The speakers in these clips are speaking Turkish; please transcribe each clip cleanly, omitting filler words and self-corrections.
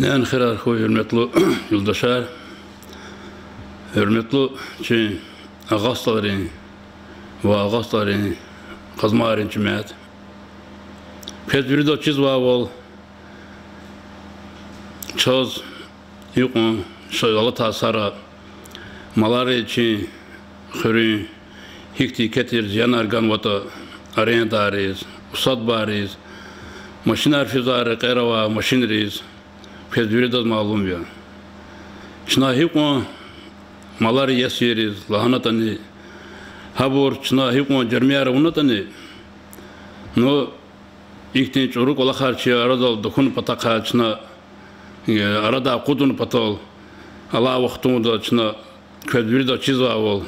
En khirar khoy hürmetli yoldaşlar, hürmetli çi ağaçların ve ağaçların kazmarın cemaat. Pezbiri de çiz var ol. Çöz yukun şöyle tasara maları için khuri hikti ketir yanargan vata arendariz, usad bariz, maşinar fizarı qerava maşinriz. Pezbiri de malum ya. Çına hikun maları yesiriz, lahanatani habur çına hikun cermiyara unatani. No iktin çuruk ola karşı arada dokun pataka çına arada kudun patol. Allah vaxtunda çına pezbiri de çizva ol.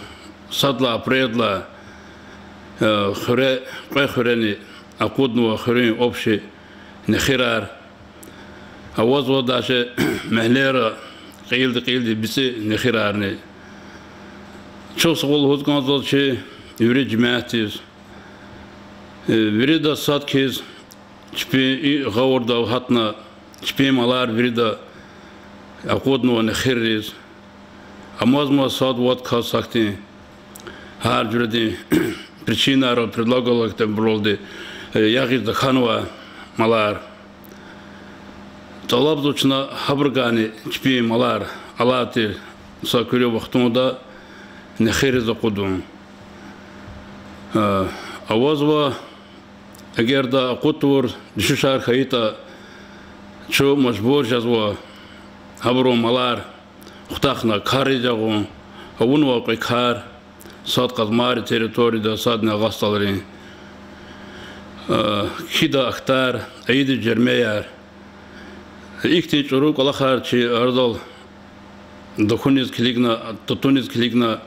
Sadla predla xure qoy xureni akudnu ve xurin opşi nexirar. Avaz o da şey mehlera qildi bisi nekhirarni. Çok sağol hozgan şey yürü cemaatiz. Biri de saat kez çipi gavurda hatna çipi malar biri de akudnu nekhiriz. Amazma saat vat kasakti. Her cüredi причина предлагала к тому rolde yagiz de khanwa malar. Talab doçuna habrgani çipi malar alati sakürü vaxtunda nekhiriz okudum. Avazva eğer da akutur düşüşar khayita ço mecbur jazva habro malar xtaxna karijagun avun vaqi kar saat qazmari teritoriyada saat nağastaların kida aktar aydı cermeyar İktin çoruk ola karşı ardal dokuniz kiligna tutuniz kiligna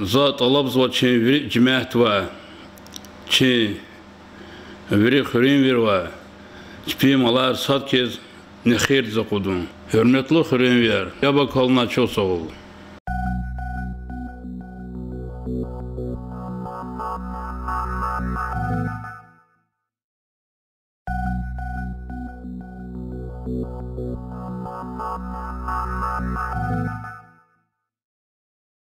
zat Allah zvat çi cemaat va çi veri xurin ver va çi malar saat kez nekhir zakudun hürmetli xurin ver ya bakalına çok sağ ol. Thank you.